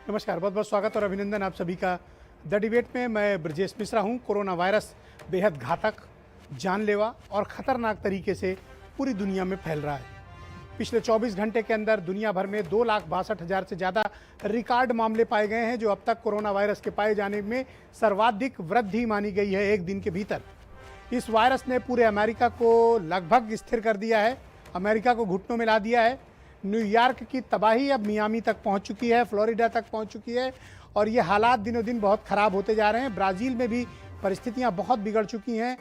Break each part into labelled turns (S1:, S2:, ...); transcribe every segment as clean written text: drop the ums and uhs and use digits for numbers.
S1: नमस्कार, बहुत बहुत स्वागत और अभिनंदन आप सभी का द डिबेट में। मैं ब्रजेश मिश्रा हूं। कोरोना वायरस बेहद घातक, जानलेवा और ख़तरनाक तरीके से पूरी दुनिया में फैल रहा है। पिछले 24 घंटे के अंदर दुनिया भर में 2,62,000 से ज़्यादा रिकॉर्ड मामले पाए गए हैं, जो अब तक कोरोना वायरस के पाए जाने में सर्वाधिक वृद्धि मानी गई है एक दिन के भीतर। इस वायरस ने पूरे अमेरिका को लगभग स्थिर कर दिया है, अमेरिका को घुटनों में ला दिया है। न्यूयॉर्क की तबाही अब मियामी तक पहुंच चुकी है, फ्लोरिडा तक पहुंच चुकी है और ये हालात दिनों दिन बहुत ख़राब होते जा रहे हैं। ब्राज़ील में भी परिस्थितियां बहुत बिगड़ चुकी हैं।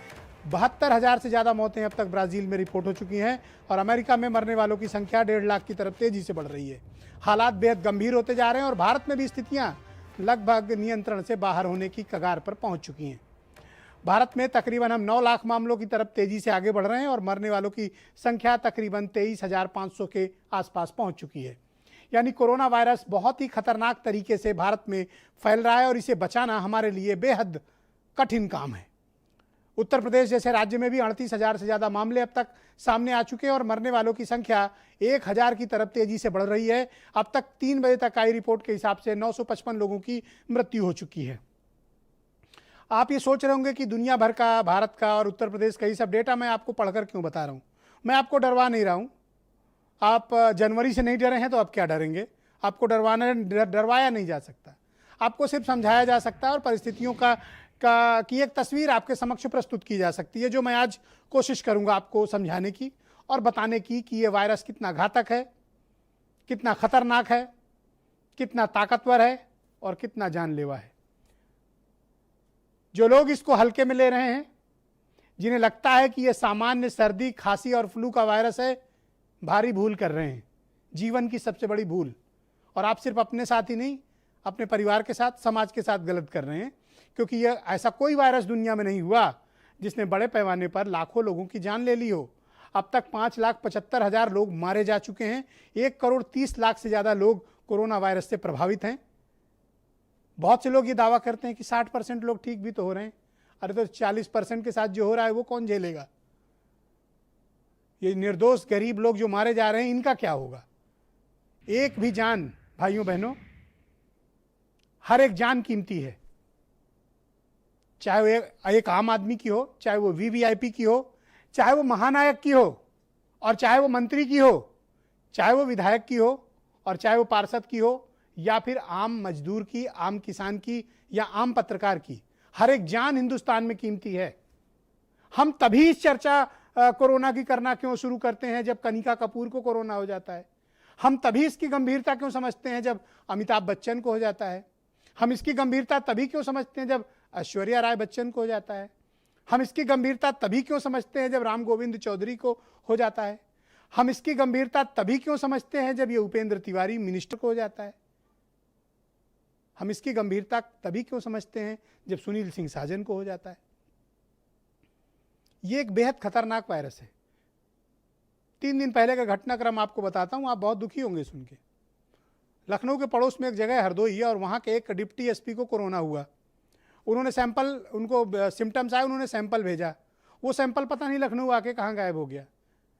S1: 72,000 से ज़्यादा मौतें अब तक ब्राज़ील में रिपोर्ट हो चुकी हैं और अमेरिका में मरने वालों की संख्या 1.5 लाख की तरफ तेज़ी से बढ़ रही है। हालात बेहद गंभीर होते जा रहे हैं और भारत में भी स्थितियाँ लगभग नियंत्रण से बाहर होने की कगार पर पहुँच चुकी हैं। भारत में तकरीबन हम 9 लाख मामलों की तरफ तेजी से आगे बढ़ रहे हैं और मरने वालों की संख्या तकरीबन 23,500 के आसपास पहुंच चुकी है। यानी कोरोना वायरस बहुत ही खतरनाक तरीके से भारत में फैल रहा है और इसे बचाना हमारे लिए बेहद कठिन काम है। उत्तर प्रदेश जैसे राज्य में भी 38,000 से ज़्यादा मामले अब तक सामने आ चुके हैं और मरने वालों की संख्या 1,000 की तरफ तेजी से बढ़ रही है। अब तक 3 बजे तक आई रिपोर्ट के हिसाब से 955 लोगों की मृत्यु हो चुकी है। आप ये सोच रहे होंगे कि दुनिया भर का, भारत का और उत्तर प्रदेश का ये सब डेटा मैं आपको पढ़कर क्यों बता रहा हूँ। मैं आपको डरवा नहीं रहा हूँ। आप जनवरी से नहीं डरे हैं तो आप क्या डरेंगे। आपको डरवाया नहीं जा सकता, आपको सिर्फ समझाया जा सकता है और परिस्थितियों की एक तस्वीर आपके समक्ष प्रस्तुत की जा सकती है, जो मैं आज कोशिश करूँगा आपको समझाने की और बताने की कि ये वायरस कितना घातक है, कितना खतरनाक है, कितना ताकतवर है और कितना जानलेवा है। जो लोग इसको हल्के में ले रहे हैं, जिन्हें लगता है कि यह सामान्य सर्दी, खांसी और फ्लू का वायरस है, भारी भूल कर रहे हैं, जीवन की सबसे बड़ी भूल। और आप सिर्फ अपने साथ ही नहीं, अपने परिवार के साथ, समाज के साथ गलत कर रहे हैं, क्योंकि यह ऐसा कोई वायरस दुनिया में नहीं हुआ जिसने बड़े पैमाने पर लाखों लोगों की जान ले ली हो। अब तक 5,75,000 लोग मारे जा चुके हैं। 1,30,00,000 से ज़्यादा लोग कोरोना वायरस से प्रभावित हैं। बहुत से लोग ये दावा करते हैं कि 60% लोग ठीक भी तो हो रहे हैं। अरे तो 40% के साथ जो हो रहा है वो कौन झेलेगा। ये निर्दोष गरीब लोग जो मारे जा रहे हैं, इनका क्या होगा। एक भी जान, भाइयों बहनों, हर एक जान कीमती है, चाहे वो एक आम आदमी की हो, चाहे वो वीवीआईपी की हो, चाहे वो महानायक की हो और चाहे वो मंत्री की हो, चाहे वो विधायक की हो और चाहे वो पार्षद की हो, या फिर आम मजदूर की, आम किसान की या आम पत्रकार की। हर एक जान हिंदुस्तान में कीमती है। हम तभी इस चर्चा कोरोना की करना क्यों शुरू करते हैं जब कनिका कपूर को कोरोना हो जाता है। हम तभी इसकी गंभीरता क्यों समझते हैं जब अमिताभ बच्चन को हो जाता है। हम इसकी गंभीरता तभी क्यों समझते हैं जब ऐश्वर्या राय बच्चन को हो जाता है। हम इसकी गंभीरता तभी क्यों समझते हैं जब राम गोविंद चौधरी को हो जाता है। हम इसकी गंभीरता तभी क्यों समझते हैं जब ये उपेंद्र तिवारी मिनिस्टर को हो जाता है। हम इसकी गंभीरता तभी क्यों समझते हैं जब सुनील सिंह साजन को हो जाता है। यह एक बेहद खतरनाक वायरस है। 3 दिन पहले का घटनाक्रम आपको बताता हूं, आप बहुत दुखी होंगे सुन के। लखनऊ के पड़ोस में एक जगह है हरदोई, और वहां के एक डिप्टी एसपी को कोरोना हुआ। उन्होंने सैंपल, उनको सिम्टम्स आए, उन्होंने सैंपल भेजा। वो सैंपल पता नहीं लखनऊ आके कहाँ गायब हो गया।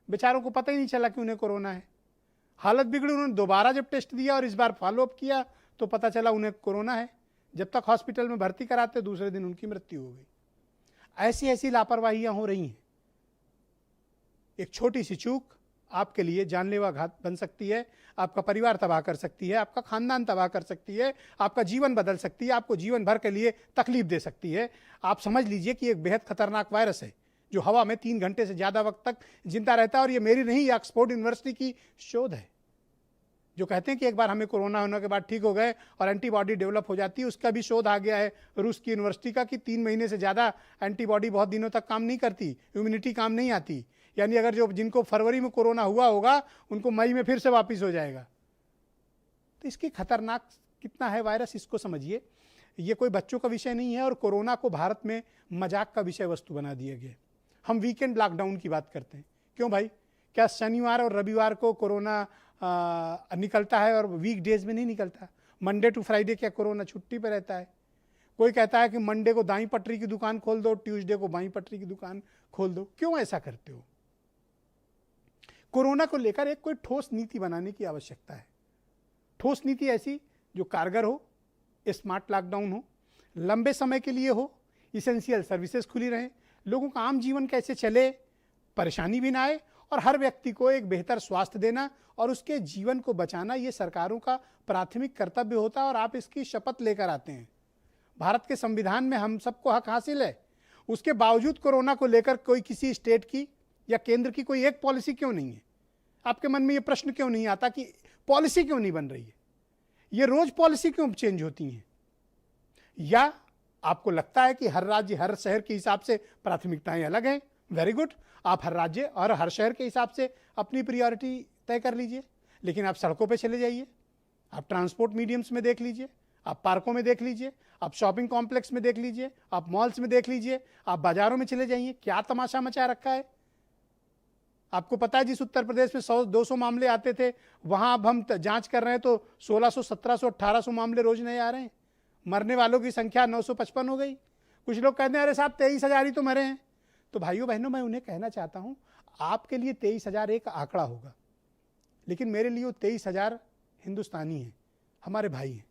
S1: बेचारों को पता ही नहीं चला कि उन्हें कोरोना है। हालत बिगड़ी। उन्होंने दोबारा जब टेस्ट दिया और इस बार फॉलोअप किया तो पता चला उन्हें कोरोना है। जब तक हॉस्पिटल में भर्ती कराते, दूसरे दिन उनकी मृत्यु हो गई। ऐसी ऐसी लापरवाहियां हो रही हैं। एक छोटी सी चूक आपके लिए जानलेवा घात बन सकती है, आपका परिवार तबाह कर सकती है, आपका खानदान तबाह कर सकती है, आपका जीवन बदल सकती है, आपको जीवन भर के लिए तकलीफ दे सकती है। आप समझ लीजिए कि एक बेहद खतरनाक वायरस है जो हवा में 3 घंटे से ज़्यादा वक्त तक जिंदा रहता है। और ये मेरी नहीं, ऑक्सफोर्ड यूनिवर्सिटी की शोध है, जो कहते हैं कि एक बार हमें कोरोना होने के बाद ठीक हो गए और एंटीबॉडी डेवलप हो जाती है। उसका भी शोध आ गया है रूस की यूनिवर्सिटी का कि 3 महीने से ज़्यादा एंटीबॉडी बहुत दिनों तक काम नहीं करती, इम्यूनिटी काम नहीं आती। यानी अगर जिनको फरवरी में कोरोना हुआ होगा, उनको मई में फिर से वापस हो जाएगा। तो इसकी खतरनाक कितना है वायरस, इसको समझिए। ये कोई बच्चों का विषय नहीं है और कोरोना को भारत में मजाक का विषय वस्तु बना दिया गया। हम वीकेंड लॉकडाउन की बात करते हैं। क्यों भाई, क्या शनिवार और रविवार को कोरोना निकलता है और वीक डेज में नहीं निकलता? मंडे टू फ्राइडे क्या कोरोना छुट्टी पर रहता है? कोई कहता है कि मंडे को दाईं पटरी की दुकान खोल दो, ट्यूसडे को बाईं पटरी की दुकान खोल दो। क्यों ऐसा करते हो? कोरोना को लेकर एक कोई ठोस नीति बनाने की आवश्यकता है। ठोस नीति ऐसी जो कारगर हो, स्मार्ट लॉकडाउन हो, लंबे समय के लिए हो, इसेंशियल सर्विसेज खुली रहें, लोगों का आम जीवन कैसे चले, परेशानी भी ना आए, और हर व्यक्ति को एक बेहतर स्वास्थ्य देना और उसके जीवन को बचाना, ये सरकारों का प्राथमिक कर्तव्य होता है और आप इसकी शपथ लेकर आते हैं। भारत के संविधान में हम सबको हक हासिल है, उसके बावजूद कोरोना को लेकर कोई किसी स्टेट की या केंद्र की कोई एक पॉलिसी क्यों नहीं है? आपके मन में ये प्रश्न क्यों नहीं आता कि पॉलिसी क्यों नहीं बन रही है? ये रोज पॉलिसी क्यों चेंज होती हैं? या आपको लगता है कि हर राज्य हर शहर के हिसाब से प्राथमिकताएं अलग हैं? वेरी गुड, आप हर राज्य और हर शहर के हिसाब से अपनी प्रियोरिटी तय कर लीजिए, लेकिन आप सड़कों पे चले जाइए, आप ट्रांसपोर्ट मीडियम्स में देख लीजिए, आप पार्कों में देख लीजिए, आप शॉपिंग कॉम्प्लेक्स में देख लीजिए, आप मॉल्स में देख लीजिए, आप बाजारों में चले जाइए, क्या तमाशा मचा रखा है। आपको पता है जिस उत्तर प्रदेश में 100-200 मामले आते थे, वहां अब हम जांच कर रहे हैं तो 1600, 1700, 1800 मामले रोज नए आ रहे हैं। मरने वालों की संख्या 955 हो गई। कुछ लोग कहते हैं अरे साहब 23,000 ही तो मरे हैं। तो भाइयों बहनों, मैं उन्हें कहना चाहता हूं, आपके लिए 23,000 एक आंकड़ा होगा, लेकिन मेरे लिए वो 23,000 हिंदुस्तानी हैं, हमारे भाई हैं।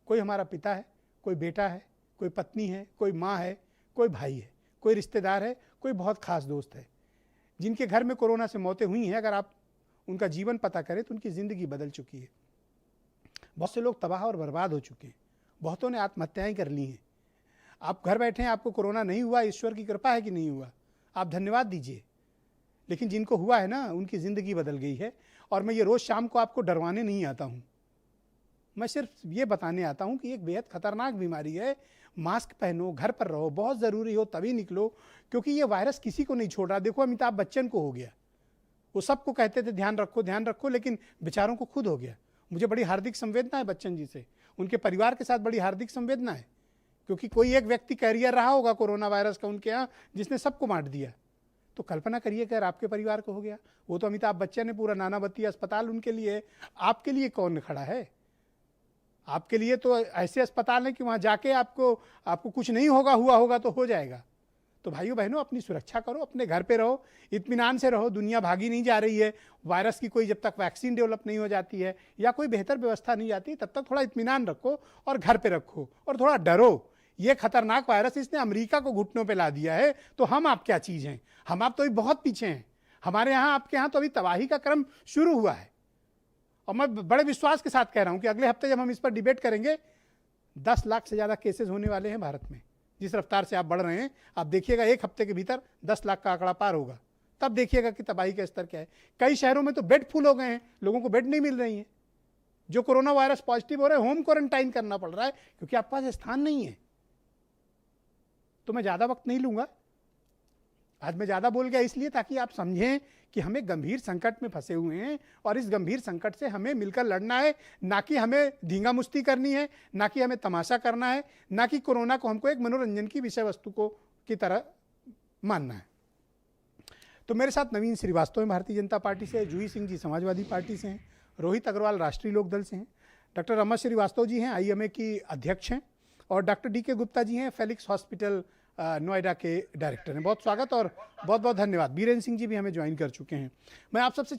S1: कोई हमारा पिता है, कोई बेटा है, कोई पत्नी है, कोई माँ है, कोई भाई है, कोई रिश्तेदार है, कोई बहुत खास दोस्त है, जिनके घर में कोरोना से मौतें हुई हैं। अगर आप उनका जीवन पता करें तो उनकी ज़िंदगी बदल चुकी है। बहुत से लोग तबाह और बर्बाद हो चुके हैं, बहुतों ने आत्महत्याएं कर ली हैं। आप घर बैठे हैं, आपको कोरोना नहीं हुआ, ईश्वर की कृपा है कि नहीं हुआ, आप धन्यवाद दीजिए। लेकिन जिनको हुआ है ना, उनकी ज़िंदगी बदल गई है। और मैं ये रोज़ शाम को आपको डरवाने नहीं आता हूँ, मैं सिर्फ ये बताने आता हूँ कि एक बेहद खतरनाक बीमारी है। मास्क पहनो, घर पर रहो, बहुत ज़रूरी हो तभी निकलो, क्योंकि ये वायरस किसी को नहीं छोड़ रहा। देखो अमिताभ बच्चन को हो गया, वो सबको कहते थे ध्यान रखो, लेकिन बेचारों को खुद हो गया। मुझे बड़ी हार्दिक संवेदना है बच्चन जी से, उनके परिवार के साथ बड़ी हार्दिक संवेदना है, क्योंकि कोई एक व्यक्ति कैरियर रहा होगा कोरोना वायरस का उनके यहाँ, जिसने सबको बांट दिया। तो कल्पना करिए कि अगर आपके परिवार को हो गया, वो तो अमिताभ बच्चन ने पूरा नानावती अस्पताल उनके लिए, आपके लिए कौन खड़ा है? आपके लिए तो ऐसे अस्पताल है कि वहाँ जाके आपको कुछ नहीं हुआ होगा तो हो जाएगा। तो भाइयों बहनों, अपनी सुरक्षा करो, अपने घर पे रहो, इत्मीनान से रहो। दुनिया भागी नहीं जा रही है वायरस की, कोई जब तक वैक्सीन डेवलप नहीं हो जाती है या कोई बेहतर व्यवस्था नहीं जाती, तब तक थोड़ा इत्मीनान रखो और घर पे रखो और थोड़ा डरो। ये खतरनाक वायरस इसने अमेरिका को घुटनों पे ला दिया है, तो हम आप क्या चीज़ हैं? हम आप तो अभी बहुत पीछे हैं। हमारे यहाँ, आपके यहाँ तो अभी तबाही का क्रम शुरू हुआ है। और मैं बड़े विश्वास के साथ कह रहा हूं कि अगले हफ्ते जब हम इस पर डिबेट करेंगे, 10 लाख से ज़्यादा केसेस होने वाले हैं भारत में। जिस रफ्तार से आप बढ़ रहे हैं, आप देखिएगा एक हफ्ते के भीतर 10 लाख का आंकड़ा पार होगा, तब देखिएगा कि तबाही का स्तर क्या है। कई शहरों में तो बेड फुल हो गए हैं, लोगों को बेड नहीं मिल रही है। जो कोरोना वायरस पॉजिटिव हो रहे हैं, होम क्वारंटाइन करना पड़ रहा है, क्योंकि आपके पास स्थान नहीं है। तो मैं ज़्यादा वक्त नहीं लूँगा, आज मैं ज़्यादा बोल गया इसलिए ताकि आप समझें कि हमें गंभीर संकट में फंसे हुए हैं और इस गंभीर संकट से हमें मिलकर लड़ना है, ना कि हमें धींगा मुश्ती करनी है, ना कि हमें तमाशा करना है, ना कि कोरोना को हमको एक मनोरंजन की विषय वस्तु की तरह मानना है। तो मेरे साथ नवीन श्रीवास्तव हैं भारतीय जनता पार्टी से, जूही सिंह जी समाजवादी पार्टी से हैं, रोहित अग्रवाल राष्ट्रीय लोकदल से हैं, डॉक्टर रमन श्रीवास्तव जी हैं IMA की अध्यक्ष हैं, और डॉक्टर DK गुप्ता जी हैं फेलिक्स हॉस्पिटल नोएडा के डायरेक्टर हैं। बहुत स्वागत और बहुत बहुत धन्यवाद। बीरेन सिंह जी भी हमें ज्वाइन कर चुके हैं। मैं आप सबसे